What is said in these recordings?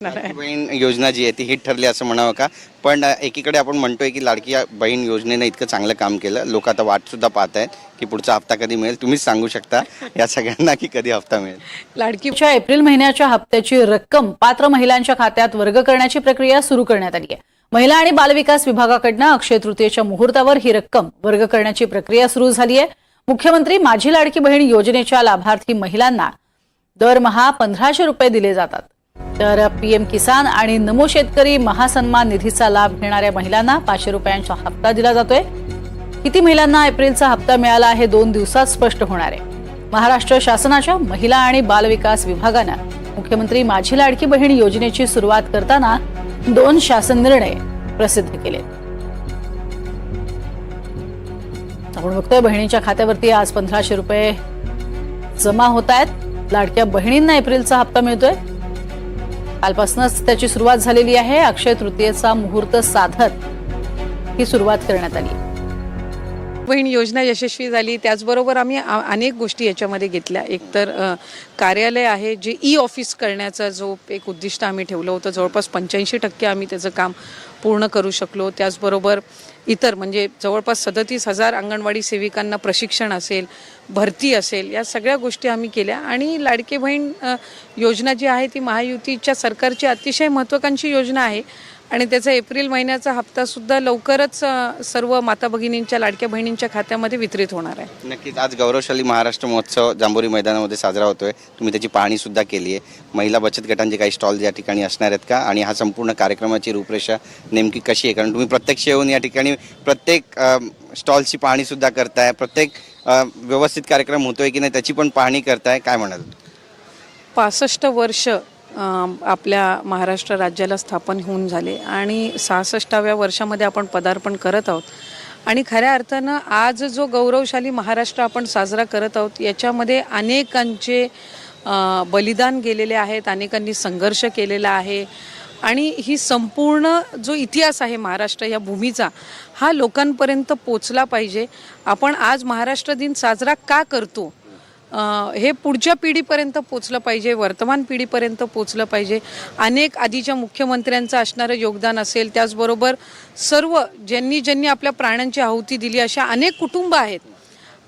लाडकी बहीण योजना जी आहे ती हिट ठरली असं म्हणावं का? पण एकीकडे आपण म्हणतोय की लाडकी बहीण योजनेनं इतकं चांगलं काम केलं, लोक आता वाट सुद्धा पाहत आहेत की पुढचा हप्ता कधी मिळेल. तुम्हीच सांगू शकता या सगळ्यांना की कधी हप्ता मिळेल. लाडकीच्या एप्रिल महिन्याच्या हप्त्याची रक्कम पात्र महिलांच्या खात्यात वर्ग करण्याची प्रक्रिया सुरू करण्यात आली आहे. महिला आणि बालविकास विभागाकडून अक्षय तृतीयेच्या मुहूर्तावर ही रक्कम वर्ग करण्याची प्रक्रिया सुरू झाली आहे. मुख्यमंत्री माझी लाडकी बहीण योजनेच्या लाभार्थी महिलांना दरमहा 1500 रुपये दिले जातात. तर पीएम किसान आणि नमो शेतकरी महासन्मान निधीचा लाभ घेणाऱ्या महिलांना 500 रुपयांचा हप्ता दिला जातोय. किती महिलांना एप्रिलचा हप्ता मिळाला हे 2 दिवसात स्पष्ट होणार आहे. महाराष्ट्र शासनाच्या महिला आणि बालविकास विभागानं मुख्यमंत्री माझी लाडकी बहीण योजनेची सुरुवात करताना 2 शासन निर्णय प्रसिद्ध केले. आपण बघतोय बहिणींच्या खात्यावरती आज 1500 रुपये जमा होत आहेत. लाडक्या बहिणींना एप्रिलचा हप्ता मिळतोय. कालपासूनच त्याची सुरुवात झालेली आहे. अक्षय तृतीयेचा मुहूर्त साधत ही सुरुवात करण्यात आली. बहीण योजना यशस्वी झाली. त्याचबरोबर आम्ही अनेक गोष्टी याच्यामध्ये घेतल्या. एकतर कार्यालय आहे जे ई ऑफिस करण्याचा जो एक उद्दिष्ट आम्ही ठेवलं होतं, जवळपास 85% आम्ही त्याचं काम पूर्ण करू शकलो. त्याचबरोबर इतर म्हणजे जवळपास 37,000 अंगणवाडी सेविकांना प्रशिक्षण असेल, भरती असेल, या सगळ्या गोष्टी आम्ही केल्या. आणि लाडकी बहीण योजना जी आहे ती महायुतीच्या सरकारची अतिशय महत्त्वाकांक्षी योजना आहे आणि त्याचा एप्रिल महिन्याचा हप्ता सुद्धा लवकरच सर्व माता भगिनींच्या लाडक्या बहिणींच्या खात्यामध्ये वितरित होणार आहे. नक्कीच आज गौरवशाली महाराष्ट्र महोत्सव जांभोरी मैदानामध्ये साजरा होतोय. तुम्ही त्याची पाहणी सुद्धा केली आहे. महिला बचत गटांचे काही स्टॉल या ठिकाणी असणार आहेत का आणि हा संपूर्ण कार्यक्रमाची रूपरेषा नेमकी कशी आहे? कारण तुम्ही प्रत्यक्ष येऊन या ठिकाणी प्रत्येक स्टॉलची पाहणी सुद्धा करताय, प्रत्येक व्यवस्थित कार्यक्रम होतोय की नाही त्याची पण पाहणी करताय, काय म्हणाल? 65 वर्ष आपल्या महाराष्ट्र राज्याला स्थापन होऊन झाले आणि 66व्या वर्षामध्ये आपण पदार्पण करत आहोत. आणि खऱ्या अर्थानं आज जो गौरवशाली महाराष्ट्र आपण साजरा करत आहोत याच्यामध्ये अनेकांचे बलिदान गेलेले आहेत, अनेकांनी संघर्ष केलेला आहे आणि ही संपूर्ण जो इतिहास आहे महाराष्ट्र या भूमीचा हा लोकांपर्यंत पोचला पाहिजे. आपण आज महाराष्ट्र दिन साजरा का करतो हे पुढच्या पिढीपर्यंत पोचलं पाहिजे, वर्तमान पिढीपर्यंत पोचलं पाहिजे. अनेक आधीच्या मुख्यमंत्र्यांचं असणारं योगदान असेल, त्याचबरोबर सर्व ज्यांनी आपल्या प्राणांची आहुती दिली अशा अनेक कुटुंब आहेत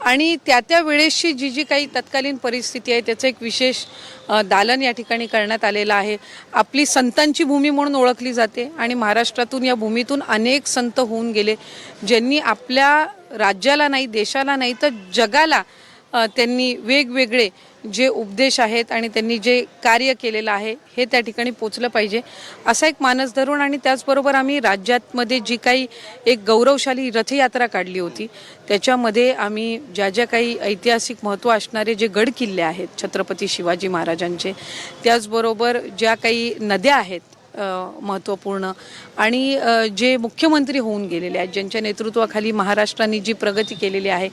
आणि त्या वेळेसची जी काही तत्कालीन परिस्थिती आहे त्याचं एक विशेष दालन या ठिकाणी करण्यात आलेलं आहे. आपली संतांची भूमी म्हणून ओळखली जाते आणि महाराष्ट्रातून या भूमीतून अनेक संत होऊन गेले ज्यांनी आपल्या राज्याला नाही, देशाला नाही तर जगाला त्यांनी वेगवेगळे जे उपदेश आहेत आणि त्यांनी जे कार्य केलेलं आहे हे त्या ठिकाणी पोचलं पाहिजे असा एक मानस धरून. आणि त्याचबरोबर आम्ही राज्यामध्ये जी काही एक गौरवशाली रथयात्रा काढली होती त्याच्यामध्ये आम्ही ज्या काही ऐतिहासिक महत्त्व असणारे जे गड किल्ले आहेत छत्रपती शिवाजी महाराजांचे, त्याचबरोबर ज्या काही नद्या आहेत महत्त्वपूर्ण आणि जे मुख्यमंत्री होऊन गेलेले आहेत ज्यांच्या नेतृत्वाखाली महाराष्ट्राने जी प्रगती केलेली आहे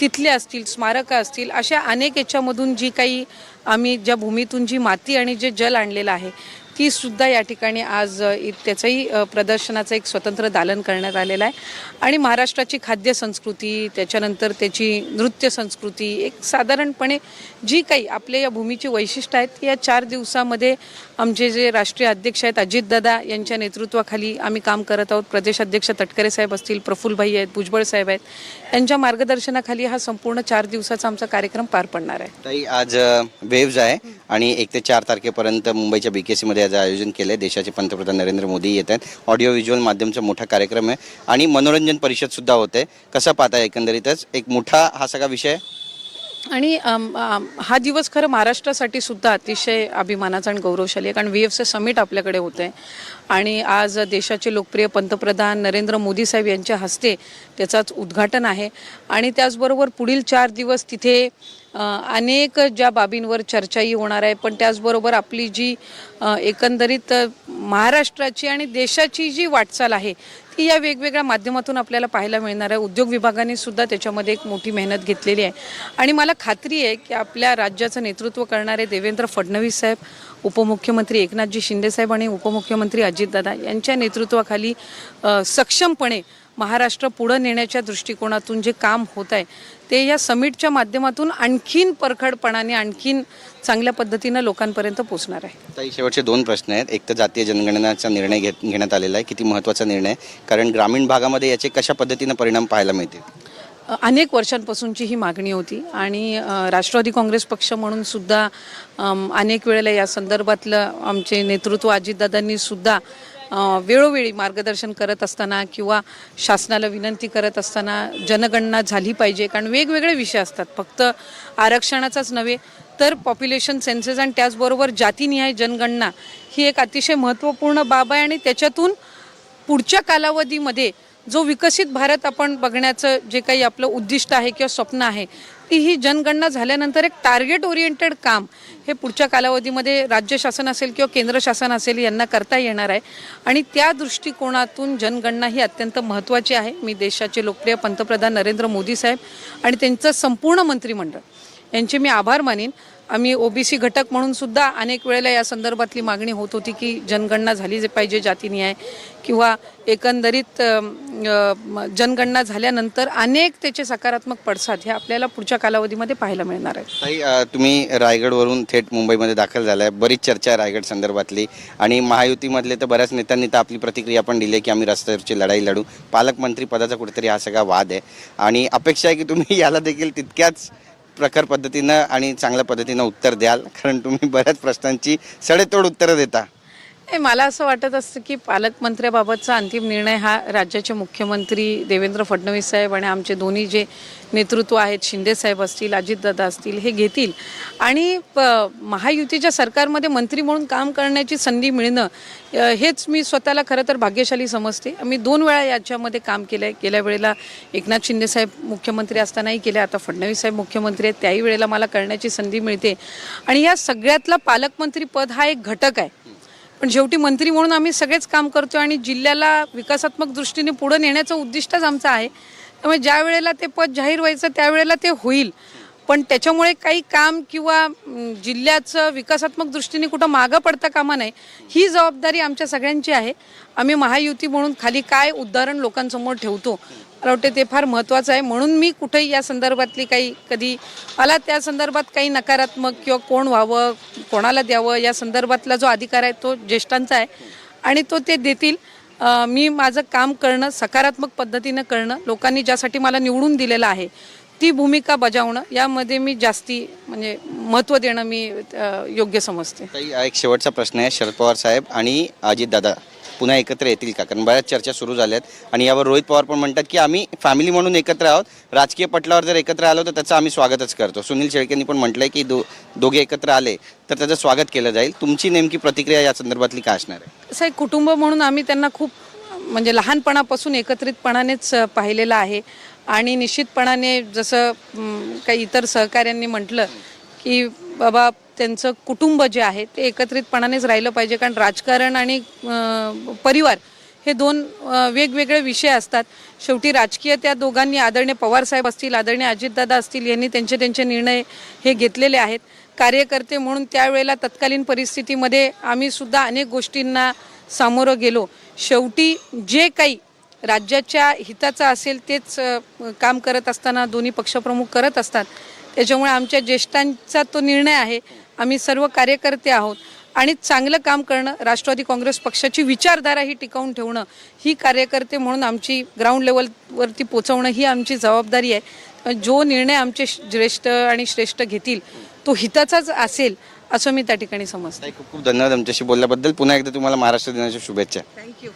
तिथले असतील, स्मारकं असतील, अशा अनेक याच्यामधून जी काही आम्ही ज्या भूमीतून जी माती आणि जे जल आणलेलं आहे ती सुद्धा या ठिकाणी आज त्याचंही प्रदर्शनाचं एक स्वतंत्र दालन करण्यात आलेलं आहे. आणि महाराष्ट्राची खाद्य संस्कृती, त्याच्यानंतर त्याची नृत्य संस्कृती, एक साधारणपणे जी काही आपल्या या भूमीची वैशिष्ट्य आहेत या 4 दिवसामध्ये आमचे जे राष्ट्रीय अध्यक्ष आहेत अजितदादा यांच्या नेतृत्वाखाली आम्ही काम करत आहोत. प्रदेश अध्यक्ष तटकरे साहेब असतील, प्रफुल्लभाई आहेत, भुजबळ साहेब आहेत, यांच्या मार्गदर्शनाखाली हा संपूर्ण 4 दिवसाचा आमचा कार्यक्रम पार पडणार आहे. ताई आज वेव्ज आहे आणि 1 ते 4 तारखेपर्यंत मुंबईच्या BKC याचं आयोजन केलंय. देशाचे पंतप्रधान नरेंद्र मोदी येत आहेत. ऑडिओ व्हिज्युअल माध्यमचा मोठा कार्यक्रम आहे आणि मनोरंजन परिषद सुद्धा होते. कसं पाहताय एकंदरीतच एक मोठा हा सगळा विषय आणि हा दिवस खरं महाराष्ट्रासाठी सुद्धा अतिशय अभिमानाचा आणि गौरवशाली आहे कारण VFC समिट आपल्याकडे होतं आहे आणि आज देशाचे लोकप्रिय पंतप्रधान नरेंद्र मोदी साहेब यांच्या हस्ते त्याचाच उद्घाटन आहे. आणि त्याचबरोबर पुढील 4 दिवस तिथे अनेक ज्या बाबींवर चर्चाही होणार आहे पण त्याचबरोबर आपली जी एकंदरीत महाराष्ट्राची आणि देशाची जी वाटचाल आहे ती या वेगवेगळ्या माध्यमातून आपल्याला पाहायला मिळणार आहे. उद्योग विभागाने सुद्धा त्याच्यामध्ये एक मोठी मेहनत घेतलेली आहे आणि मला खात्री आहे की आपल्या राज्याचं नेतृत्व करणारे देवेंद्र फडणवीस साहेब, उपमुख्यमंत्री एकनाथजी शिंदे साहेब आणि उपमुख्यमंत्री अजितदादा यांच्या नेतृत्वाखाली सक्षमपणे महाराष्ट्र पुढं नेण्याच्या दृष्टिकोनातून जे काम होत आहे ते या समिटच्या माध्यमातून आणखीन परखडपणाने आणखीन चांगल्या पद्धतीनं लोकांपर्यंत पोहोचणार आहे. ताई, शेवटचे 2 प्रश्न आहेत. एक तर जातीय जनगणनेचा निर्णय घेण्यात आलेला आहे, किती महत्त्वाचा निर्णय आहे, कारण ग्रामीण भागामध्ये याचे कशा पद्धतीनं परिणाम पाहायला मिळतील? अनेक वर्षांपासूनची ही मागणी होती आणि राष्ट्रवादी काँग्रेस पक्ष म्हणून सुद्धा अनेक वेळेला या संदर्भातलं आमचे नेतृत्व अजितदादांनी सुद्धा वेळोवेळी मार्गदर्शन करत असताना किंवा शासनाला विनंती करत असताना जनगणना झाली पाहिजे, कारण वेगवेगळे विषय असतात, फक्त आरक्षणाचाच नव्हे तर पॉप्युलेशन सेन्सेस आणि त्याचबरोबर जातीनिहाय जनगणना ही एक अतिशय महत्त्वपूर्ण बाब आहे आणि त्याच्यातून पुढच्या कालावधीमध्ये जो विकसित भारत आपण बघण्याचं जे काही आपलं उद्दिष्ट आहे किंवा स्वप्न आहे ती ही जनगणना झाल्यानंतर एक टार्गेट ओरिएंटेड काम हे पुढच्या कालावधीमध्ये राज्य शासन असेल किंवा केंद्र शासन असेल यांना करता येणार आहे आणि त्या दृष्टिकोनातून जनगणना ही अत्यंत महत्त्वाची आहे. मी देशाचे लोकप्रिय पंतप्रधान नरेंद्र मोदी साहेब आणि त्यांचं संपूर्ण मंत्रिमंडळ यांचे मी आभार मानेन. आम्ही ओबीसी घटक म्हणून सुद्धा अनेक वेळेला या संदर्भातली मागणी होत होती की जनगणना झाली पाहिजे जातीनिहाय किंवा एकंदरीत जनगणना झाल्यानंतर अनेक त्याचे सकारात्मक पडसाद हे आपल्याला पुढच्या कालावधीमध्ये पाहायला मिळणार आहेत. ताई, तुम्ही रायगडवरून थेट मुंबईमध्ये दाखल झालाय. बरीच चर्चा आहे रायगड संदर्भातली आणि महायुतीमधले तर बऱ्याच नेत्यांनी तर आपली प्रतिक्रिया पण दिली की आम्ही रस्त्यावरची लढाई लढू. पालकमंत्री पदाचा कुठेतरी हा सगळा वाद आहे आणि अपेक्षा आहे की तुम्ही याला देखील तितक्याच प्रखर पद्धतीनं आणि चांगल्या पद्धतीनं उत्तर द्याल, कारण तुम्ही बऱ्याच प्रश्नांची सडेतोड उत्तरं देता. मला असं वाटत असतं की पालकमंत्र्याबाबतचा अंतिम निर्णय हा राज्याचे मुख्यमंत्री देवेंद्र फडणवीस साहेब आणि आमचे दोन्ही जे नेतृत्व आहेत शिंदे साहेब असतील अजितदादा असतील हे घेतील आणि महायुतीच्या सरकारमध्ये मंत्री म्हणून काम करण्याची संधी मिळणं हेच मी स्वतःला खरं तर भाग्यशाली समजते. मी 2 वेळा याच्यामध्ये काम केलं आहे. गेल्या वेळेला एकनाथ शिंदे साहेब मुख्यमंत्री असतानाही केले, आता फडणवीस साहेब मुख्यमंत्री आहेत त्याही वेळेला मला करण्याची संधी मिळते आणि या सगळ्यातला पालकमंत्री पद हा एक घटक आहे. पण शेवटी मंत्री म्हणून आम्ही सगळेच काम करतो आणि जिल्ह्याला विकासात्मक दृष्टीने पुढे नेण्याचं उद्दिष्टच आमचं आहे. त्यामुळे ज्या वेळेला ते पद जाहीर व्हायचं त्यावेळेला ते होईल, पण त्याच्यामुळे काही काम किंवा जिल्ह्याचं विकासात्मक दृष्टीने कुठं मागं पडता कामा नये ही जबाबदारी आमच्या सगळ्यांची आहे. आम्ही महायुती म्हणून खाली काय उदाहरण लोकांसमोर ठेवतो मला वाटते ते फार महत्त्वाचं आहे. म्हणून मी कुठेही या संदर्भातली कधी मला त्या संदर्भात काही नकारात्मक किंवा कोण व्हावं कोणाला द्यावं या संदर्भातला जो अधिकार आहे तो ज्येष्ठांचा आहे आणि तो ते देतील. मी माझं काम करणं सकारात्मक पद्धतीनं करणं लोकांनी ज्यासाठी मला निवडून दिलेलं आहे ती भूमिका बजावणं यामध्ये मी जास्ती म्हणजे महत्त्व देणं मी योग्य समजते. एक शेवटचा प्रश्न आहे, शरद पवार साहेब आणि अजितदादा पुन्हा एकत्र येतील का? कारण बऱ्याच चर्चा सुरू झाल्यात आणि यावर रोहित पवार पण म्हणतात की आम्ही फॅमिली म्हणून एकत्र आहोत, राजकीय पटलावर जर एकत्र आलो तर त्याचं आम्ही स्वागतच करतो. सुनील शेळकेंनी पण म्हटलंय की दोघे एकत्र आले तर त्याचं स्वागत केलं जाईल. तुमची नेमकी प्रतिक्रिया या संदर्भातली काय असणार आहे? असं एक कुटुंब म्हणून आम्ही त्यांना खूप म्हणजे लहानपणापासून एकत्रितपणानेच पाहिलेलं आहे आणि निश्चितपणाने जसं काही इतर सहकाऱ्यांनी म्हटलं की बाबा त्यांचं कुटुंब जे आहे ते एकत्रितपणानेच राहिलं पाहिजे, कारण राजकारण आणि परिवार हे 2 वेगवेगळे विषय असतात. शेवटी राजकीय त्या दोघांनी आदरणीय पवारसाहेब असतील आदरणीय अजितदादा असतील यांनी त्यांचे निर्णय हे घेतलेले आहेत. कार्यकर्ते म्हणून त्यावेळेला तत्कालीन परिस्थितीमध्ये आम्ही सुद्धा अनेक गोष्टींना सामोरं गेलो. शेवटी जे काही राज्याच्या हिताचं असेल तेच काम करत असताना दोन्ही पक्षप्रमुख करत असतात. त्याच्यामुळे आमच्या ज्येष्ठांचा तो निर्णय आहे. आम्ही सर्व कार्यकर्ते आहोत आणि चांगलं काम करणं राष्ट्रवादी काँग्रेस पक्षाची विचारधारा ही टिकवून ठेवणं ही कार्यकर्ते म्हणून आमची ग्राउंड लेवलवरती पोचवणं ही आमची जबाबदारी आहे. जो निर्णय आमचे ज्येष्ठ आणि श्रेष्ठ घेतील तो हिताचाच असेल असं मी त्या ठिकाणी समजते. खूप खूप धन्यवाद आमच्याशी बोलल्याबद्दल. पुन्हा एकदा तुम्हाला महाराष्ट्र दिनाच्या शुभेच्छा. थँक्यू.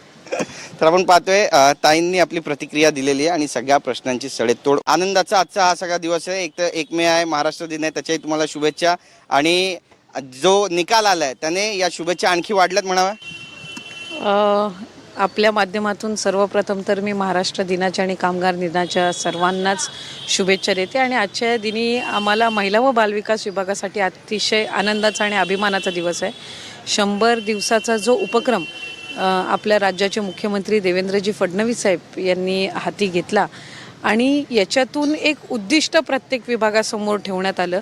तर आपण पाहतोय ताईंनी आपली प्रतिक्रिया दिलेली आहे आणि सगळ्या प्रश्नांची सडेतोड. आनंदाचा आजचा हा सगळा दिवस आहे. एक तर 1 मे आहे, महाराष्ट्र दिन आहे, त्याच्याही तुम्हाला शुभेच्छा आणि जो निकाल आलाय त्याने या शुभेच्छा आणखी वाढल्यात म्हणाव्या. आपल्या माध्यमातून सर्वप्रथम तर मी महाराष्ट्र दिनाच्या आणि कामगार दिनाच्या सर्वांनाच शुभेच्छा देते आणि आजच्या दिनी आम्हाला महिला व बालविकास विभागासाठी अतिशय आनंदाचा आणि अभिमानाचा दिवस आहे. 100 दिवसाचा जो उपक्रम आपल्या राज्याचे मुख्यमंत्री देवेंद्रजी फडणवीस साहेब यांनी हाती घेतला आणि याच्यातून एक उद्दिष्ट प्रत्येक विभागासमोर ठेवण्यात आलं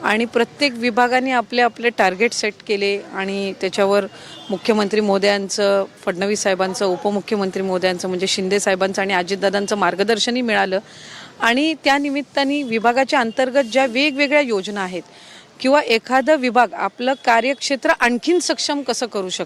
आणि प्रत्येक विभागाने आपले आपले टार्गेट सेट केले आणि त्याच्यावर मुख्यमंत्री महोदयांचं, फडणवीस साहेबांचं, उपमुख्यमंत्री महोदयांचं म्हणजे शिंदे साहेबांचं आणि अजितदादांचं मार्गदर्शनही मिळालं आणि त्या निमित्ताने विभागाच्या अंतर्गत ज्या वेगवेगळ्या योजना आहेत किंवा एखादा विभाग आपलं कार्यक्षेत्र आणखीन सक्षम कसं करू शकतो